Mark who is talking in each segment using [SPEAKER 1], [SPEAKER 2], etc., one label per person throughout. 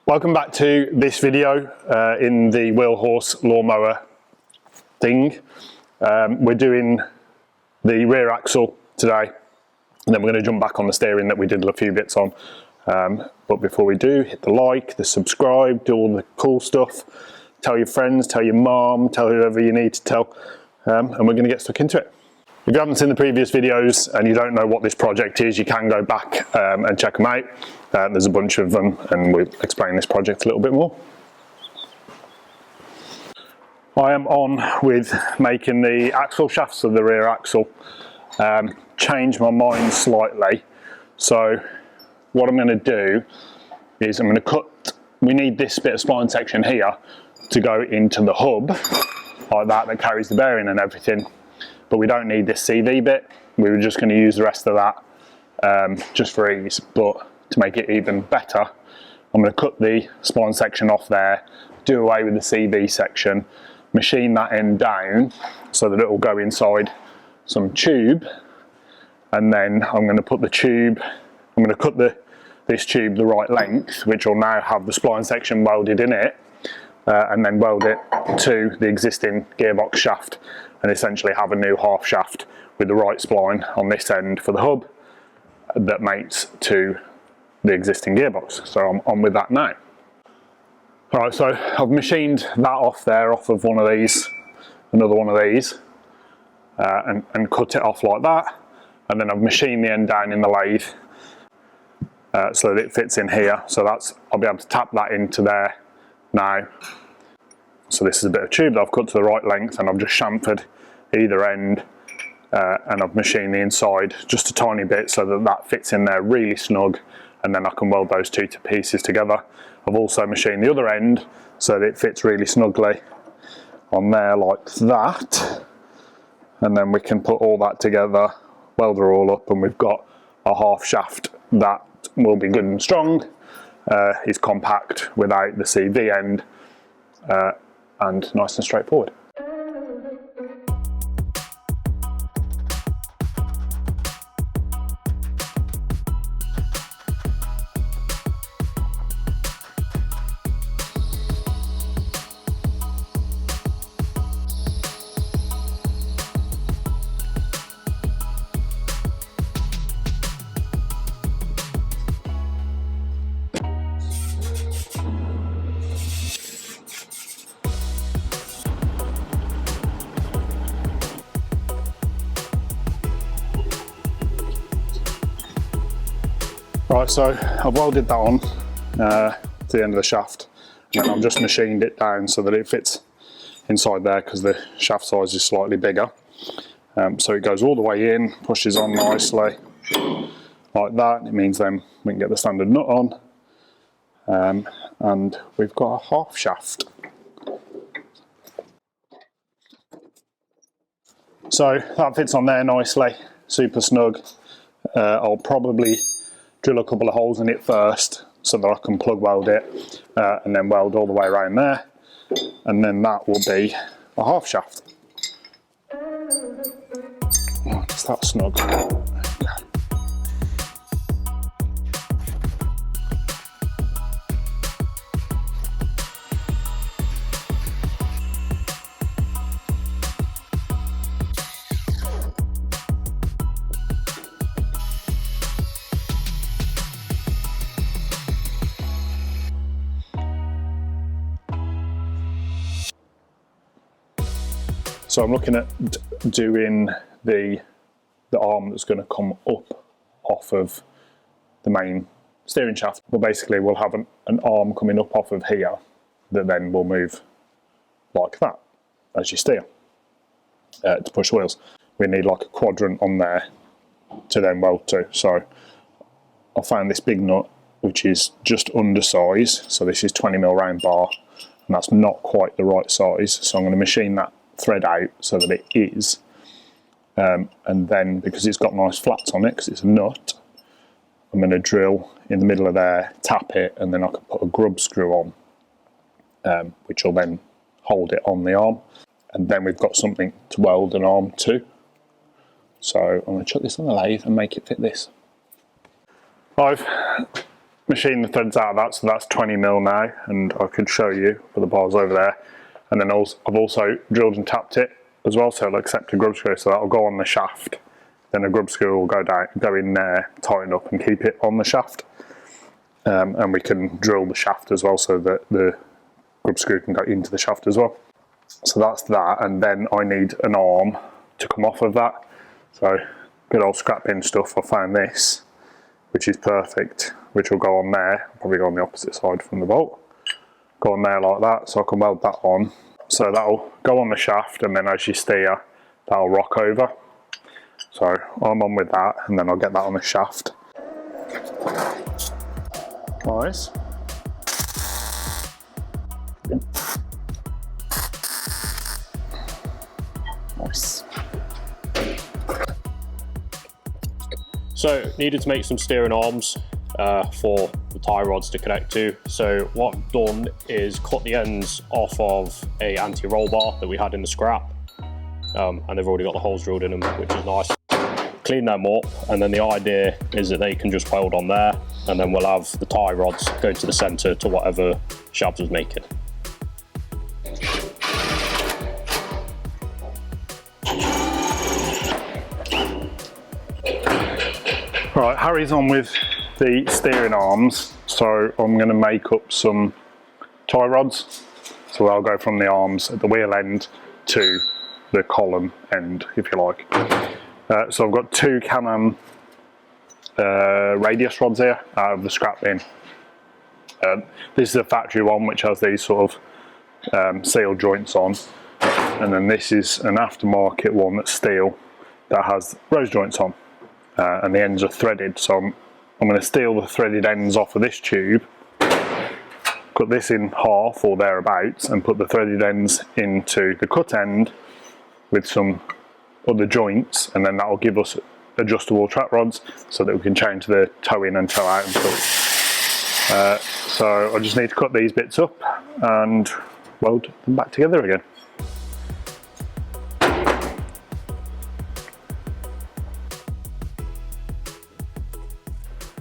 [SPEAKER 1] Welcome back to this video in the Wheelhorse Lawn Mower thing. We're doing the rear axle today, and then we're going to jump back on the steering that we did a few bits on. But before we do, hit the like, the subscribe, do all the cool stuff. Tell your friends, tell your mom, tell whoever you need to tell, and we're going to get stuck into it. If you haven't seen the previous videos and you don't know what this project is, you can go back and check them out. There's a bunch of them and we'll explain this project a little bit more. I am on with making the axle shafts of the rear axle. Changed my mind slightly. So what I'm going to do is I'm going to cut, we need this bit of spline section here to go into the hub like that carries the bearing and everything. But we don't need this CV bit. We were just going to use the rest of that just for ease. But to make it even better, I'm going to cut the spline section off there, do away with the CV section, machine that end down so that it will go inside some tube, and then I'm going to put the tube, I'm going to cut this tube the right length, which will now have the spline section welded in it, and then weld it to the existing gearbox shaft and essentially have a new half shaft with the right spline on this end for the hub that mates to the existing gearbox. So I'm on with that now. Alright, so I've machined that off there, off of one of these, another one of these, and cut it off like that, and then I've machined the end down in the lathe so that it fits in here. So that's, I'll be able to tap that into there now. So this is a bit of tube that I've cut to the right length, and I've just chamfered either end, and I've machined the inside just a tiny bit so that that fits in there really snug, and then I can weld those two pieces together. I've also machined the other end so that it fits really snugly on there like that, and then we can put all that together, weld it all up, and we've got a half shaft that will be good and strong, is compact without the CV end, and nice and straightforward. Right, so I've welded that on to the end of the shaft, and I've just machined it down so that it fits inside there because the shaft size is slightly bigger. So it goes all the way in, pushes on nicely like that. It means then we can get the standard nut on, and we've got a half shaft. So that fits on there nicely, super snug. I'll probably drill a couple of holes in it first so that I can plug weld it, and then weld all the way around there, and then that will be a half shaft. Oh, it's that snug. So I'm looking at doing the arm that's going to come up off of the main steering shaft. Well, basically we'll have an arm coming up off of here that then will move like that as you steer to push wheels. We need like a quadrant on there to then weld to. So I found this big nut which is just under size. So this is 20mm round bar, and that's not quite the right size. So I'm going to machine that thread out so that it is, and then because it's got nice flats on it because it's a nut, I'm going to drill in the middle of there, tap it, and then I can put a grub screw on, which will then hold it on the arm, and then we've got something to weld an arm to. So I'm going to chuck this on the lathe and make it fit this. I've machine the threads out of that, so that's 20mm now, and I could show you for the bars over there. And then I've also drilled and tapped it as well, so it'll accept a grub screw, so that'll go on the shaft. Then a grub screw will go in there, tighten up and keep it on the shaft. And we can drill the shaft as well, so that the grub screw can go into the shaft as well. So that's that, and then I need an arm to come off of that. So good old scrap pin stuff. I found this, which is perfect, which will go on there. I'll probably go on the opposite side from the bolt. Go on there like that, so I can weld that on. So that'll go on the shaft, and then as you steer, that'll rock over. So I'm on with that, and then I'll get that on the shaft. Nice. Nice.
[SPEAKER 2] So needed to make some steering arms for the tie rods to connect to. So what I've done is cut the ends off of a anti-roll bar that we had in the scrap, and they've already got the holes drilled in them, which is nice. Clean them up, and then the idea is that they can just weld on there, and then we'll have the tie rods go to the centre to whatever Shabs was making.
[SPEAKER 1] Right, Harry's on with the steering arms, so I'm going to make up some tie rods. So I'll go from the arms at the wheel end to the column end, if you like. So I've got two Can-Am radius rods here out of the scrap bin. This is a factory one which has these sort of sealed joints on, and then this is an aftermarket one that's steel that has rose joints on, and the ends are threaded. So I'm going to steal the threaded ends off of this tube, cut this in half or thereabouts, and put the threaded ends into the cut end with some other joints, and then that will give us adjustable track rods so that we can change the toe in and toe out and stuff. So I just need to cut these bits up and weld them back together again.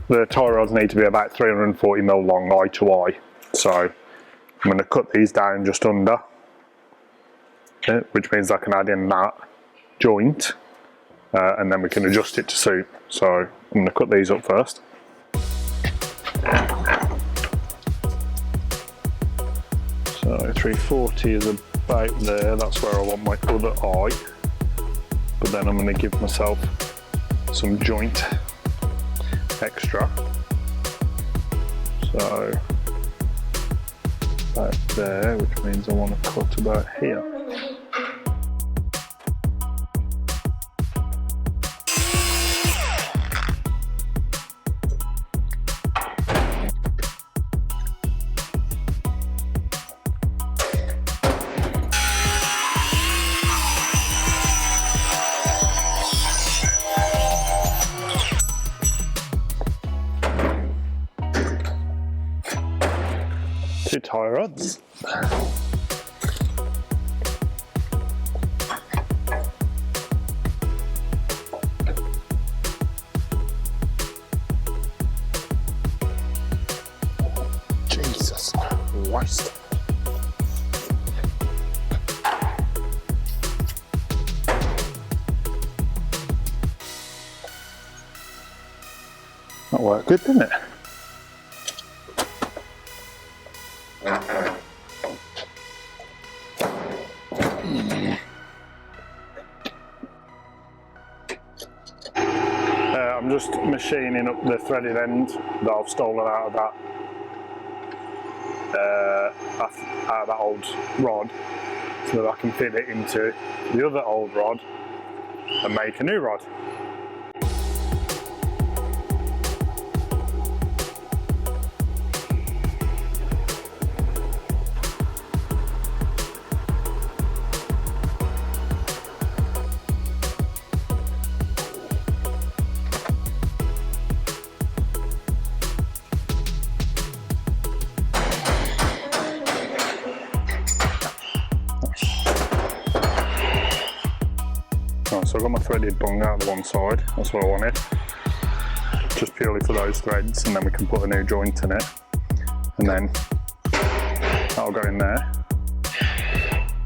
[SPEAKER 1] The tie rods need to be about 340mm long eye to eye, so I'm going to cut these down just under, which means I can add in that joint, and then we can adjust it to suit. So I'm going to cut these up first. So 340 is about there, that's where I want my other eye, but then I'm going to give myself some joint extra, so about there, which means I want to cut about here. Two tie rods. Jesus Christ. That worked good, didn't it? I'm just machining up the threaded end that I've stolen out of that old rod, so that I can fit it into the other old rod and make a new rod. So I've got my threaded bung out of the one side, that's what I wanted. just purely for those threads, and then we can put a new joint in it, and then that'll go in there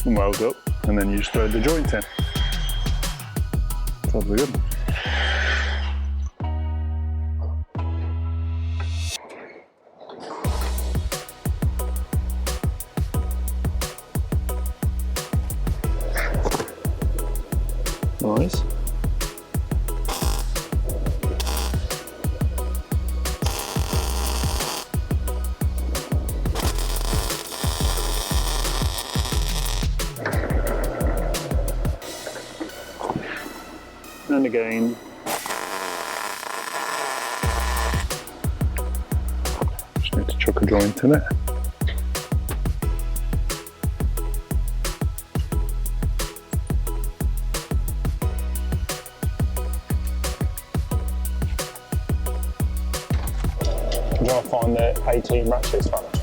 [SPEAKER 1] and weld up, and then you just thread the joint in. Probably good. Nice. And again, just need to chuck a joint in it. Do I find the 18 ratchets managed?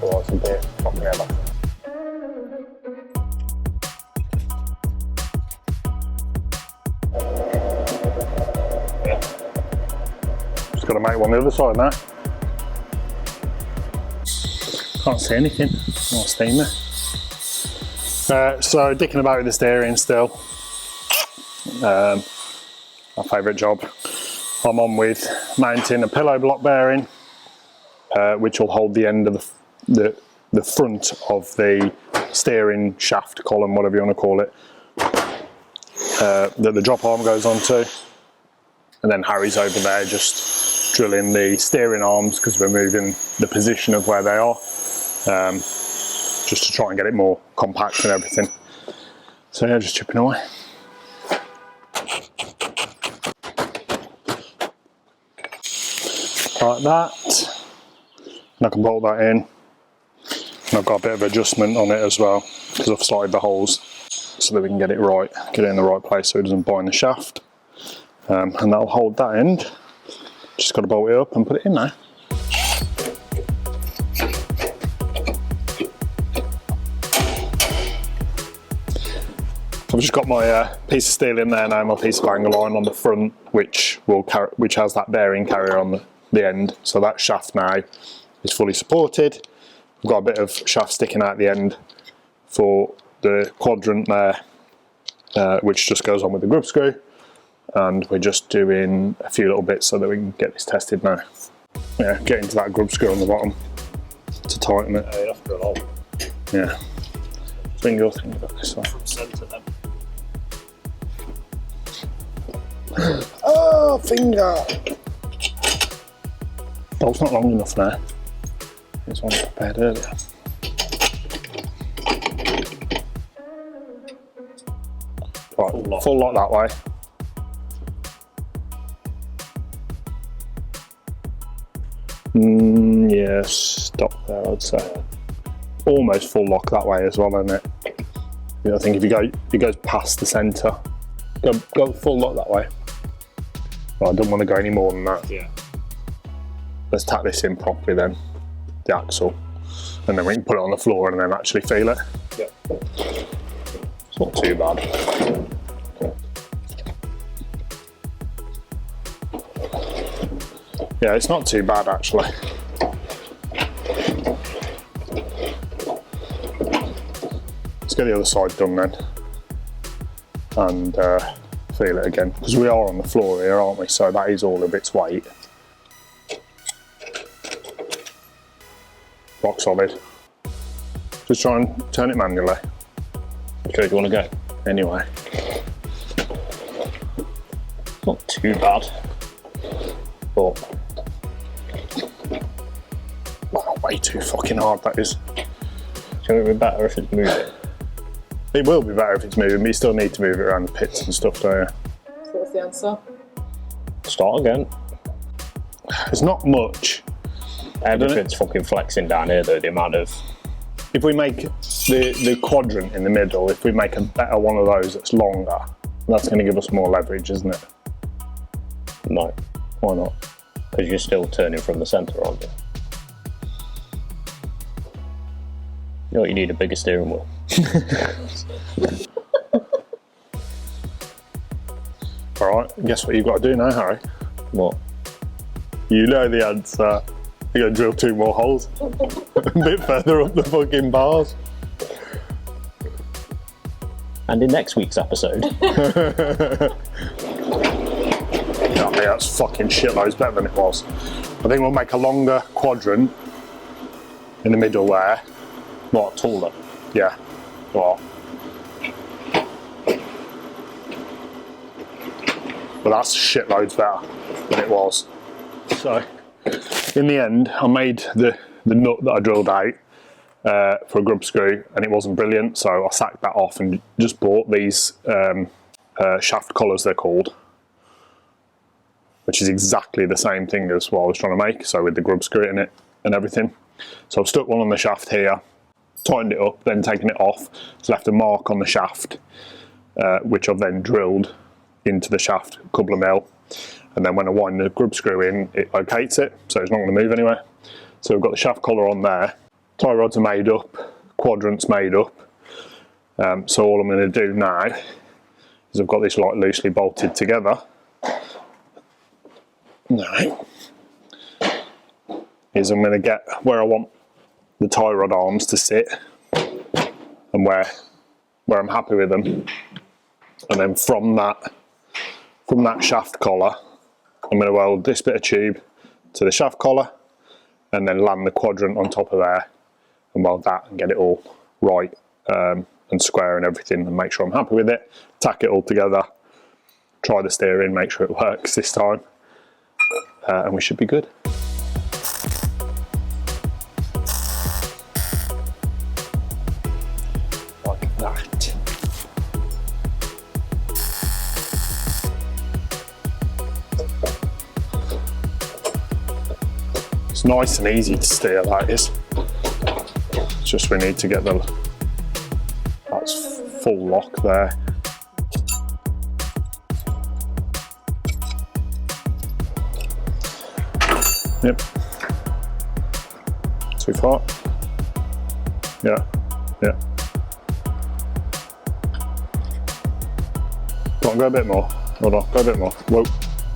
[SPEAKER 1] Or I can be it properly ever. Just got to make one the other side now. Can't see anything. More steam there. So dicking about with the steering still. My favourite job. I'm on with mounting a pillow block bearing, which will hold the end of the front of the steering shaft, column, whatever you want to call it, that the drop arm goes onto. And then Harry's over there just drilling the steering arms because we're moving the position of where they are, just to try and get it more compact and everything. So yeah, just chipping away. Like that, and I can bolt that in, and I've got a bit of adjustment on it as well because I've slotted the holes so that we can get it right, get it in the right place so it doesn't bind the shaft, and that'll hold that end. Just got to bolt it up and put it in there. I've just got my piece of steel in there now, my piece of angle iron on the front, which has that bearing carrier on the end, so that shaft now is fully supported. I've got a bit of shaft sticking out the end for the quadrant there, which just goes on with the grub screw, and we're just doing a few little bits so that we can get this tested now. Yeah, get into that grub screw on the bottom to tighten it.
[SPEAKER 2] You have to drill a hole.
[SPEAKER 1] Yeah. Finger back this way.
[SPEAKER 2] From centre then.
[SPEAKER 1] Oh, finger! Oh, it's not long enough now. It's one prepared earlier. Right, full lock that way. Yeah, stop there, I'd say. Almost full lock that way as well, isn't it? I think if it goes past the centre, go full lock that way. Well, I don't want to go any more than that.
[SPEAKER 2] Yeah.
[SPEAKER 1] Let's tack this in properly then, the axle, and then we can put it on the floor and then actually feel it.
[SPEAKER 2] Yeah.
[SPEAKER 1] It's not too bad. Yeah, it's not too bad actually. Let's get the other side done then, and feel it again, because we are on the floor here, aren't we? So that is all of its weight. Rock solid. Just try and turn it manually.
[SPEAKER 2] Okay, do you want to go?
[SPEAKER 1] Anyway.
[SPEAKER 2] Not too bad. But
[SPEAKER 1] wow, way too fucking hard that is.
[SPEAKER 2] do you think it would be better if it's moving?
[SPEAKER 1] It will be better if it's moving, but you still need to move it around the pits and stuff, don't you?
[SPEAKER 3] So what's the answer?
[SPEAKER 2] Start again.
[SPEAKER 1] There's not much.
[SPEAKER 2] Everything's fucking flexing down here though, the amount of...
[SPEAKER 1] If we make the quadrant in the middle, if we make a better one of those that's longer, that's going to give us more leverage, isn't it?
[SPEAKER 2] No.
[SPEAKER 1] Why not?
[SPEAKER 2] Because you're still turning from the centre, aren't you? You know what, you need a bigger steering wheel.
[SPEAKER 1] Alright, guess what you've got to do now, Harry?
[SPEAKER 2] What?
[SPEAKER 1] You know the answer. You're gonna drill 2 more holes. A bit further up the fucking bars.
[SPEAKER 2] And in next week's episode.
[SPEAKER 1] Yeah, that's fucking shitloads better than it was. I think we'll make a longer quadrant in the middle there.
[SPEAKER 2] What, taller?
[SPEAKER 1] Yeah. What? But that's shitloads better than it was. So, in the end, I made the nut that I drilled out for a grub screw, and it wasn't brilliant, so I sacked that off and just bought these shaft collars, they're called, which is exactly the same thing as what I was trying to make, so with the grub screw in it and everything. So I've stuck one on the shaft here, tightened it up, then taken it off, it's left a mark on the shaft, which I've then drilled into the shaft, a couple of mil, and then when I wind the grub screw in, it locates it, so it's not going to move anywhere. So we've got the shaft collar on there, tie rods are made up, quadrant's made up, so all I'm going to do now is I've got this like loosely bolted together. Now, is I'm going to get where I want the tie rod arms to sit and where I'm happy with them, and then from that shaft collar I'm going to weld this bit of tube to the shaft collar and then land the quadrant on top of there and weld that and get it all right and square and everything, and make sure I'm happy with it, tack it all together, try the steering, make sure it works this time, and we should be good. Like that. It's nice and easy to steer, that is. It's just we need to get that's full lock there. Yep. Too far. Yeah. Yeah. Go on, go a bit more. Hold on, go a bit more. Whoa.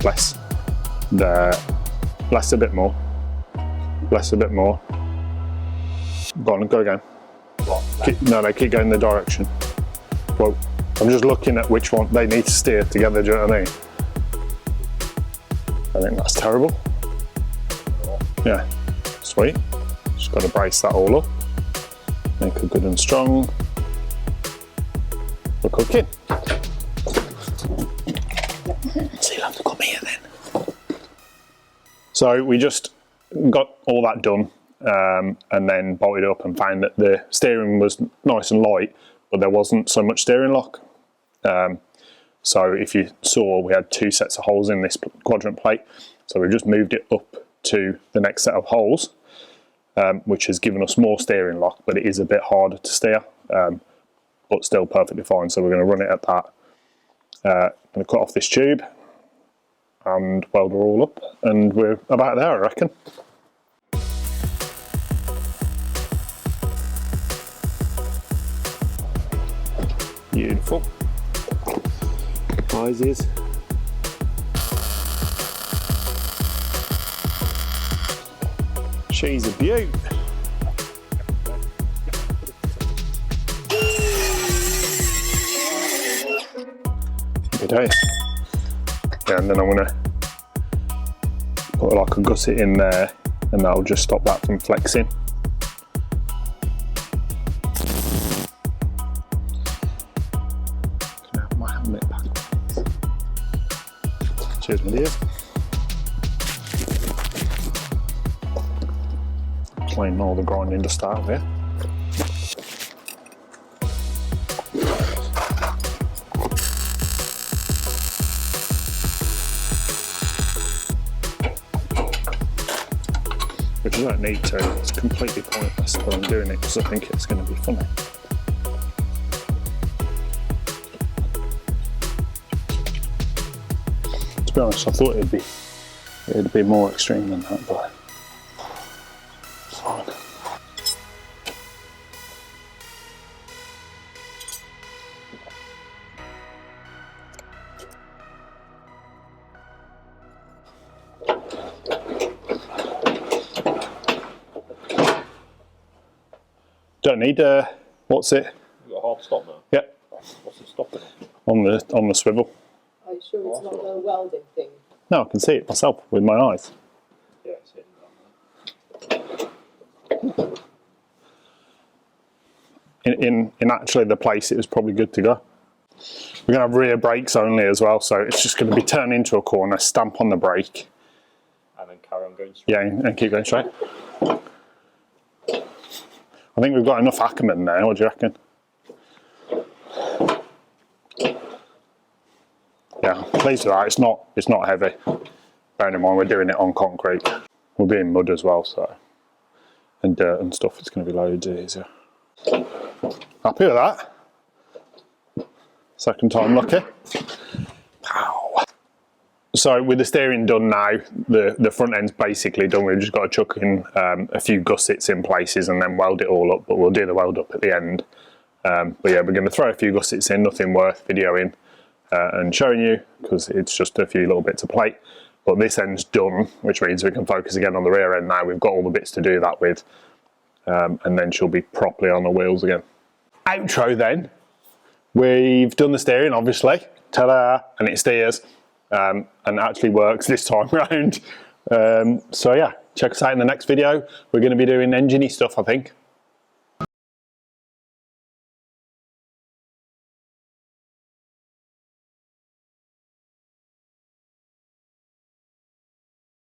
[SPEAKER 1] Less. There. Less a bit more. Less a bit more. Go on, go again. No, keep going the direction. Whoa. I'm just looking at which one they need to steer together, do you know what I mean? I think that's terrible. Yeah, sweet. Just got to brace that all up. Make it good and strong. We're cooking. So you'll have to come here then. So we just got all that done and then bolted up and found that the steering was nice and light, but there wasn't so much steering lock. So if you saw, we had 2 sets of holes in this quadrant plate. So we just moved it up to the next set of holes, which has given us more steering lock, but it is a bit harder to steer, but still perfectly fine. So we're going to run it at that. I'm going to cut off this tube and weld her all up, and we're about there, I reckon. Beautiful. Sizes. She's a beaut. Good day. Yeah, and then I'm gonna put like a gusset in there, and that'll just stop that from flexing. Can I have my helmet back, please? Cheers, my dears. Plain all the grinding to start with. Which I don't need to, it's completely pointless, but I'm doing it because I think it's going to be funny. To be honest, I thought it'd be more extreme than that, but it's fine. Don't need what's it?
[SPEAKER 2] You got a hard stop now?
[SPEAKER 1] Yep.
[SPEAKER 2] What's it stopping?
[SPEAKER 1] On the swivel.
[SPEAKER 3] Are you sure it's not a welding thing?
[SPEAKER 1] No, I can see it myself with my eyes.
[SPEAKER 2] Yeah, it's hitting down there.
[SPEAKER 1] In actually the place it was probably good to go. We're going to have rear brakes only as well, so it's just going to be turn into a corner, stamp on the brake.
[SPEAKER 2] And then carry on going straight.
[SPEAKER 1] Yeah, and keep going straight. I think we've got enough Ackerman now, what do you reckon? Yeah, pleased with that. It's not heavy. Bearing in mind we're doing it on concrete. We'll be in mud as well, so, and dirt and stuff. It's going to be loads easier. Happy with that? Second time lucky. Pow. So with the steering done now, the front end's basically done. We've just got to chuck in a few gussets in places and then weld it all up. But we'll do the weld up at the end. But yeah, we're going to throw a few gussets in. Nothing worth videoing and showing you because it's just a few little bits of plate. But this end's done, which means we can focus again on the rear end now. We've got all the bits to do that with. And then she'll be properly on the wheels again. Outro then. We've done the steering, obviously. Ta-da! And it steers. And actually works this time round. So yeah, check us out in the next video. We're going to be doing engine-y stuff, I think.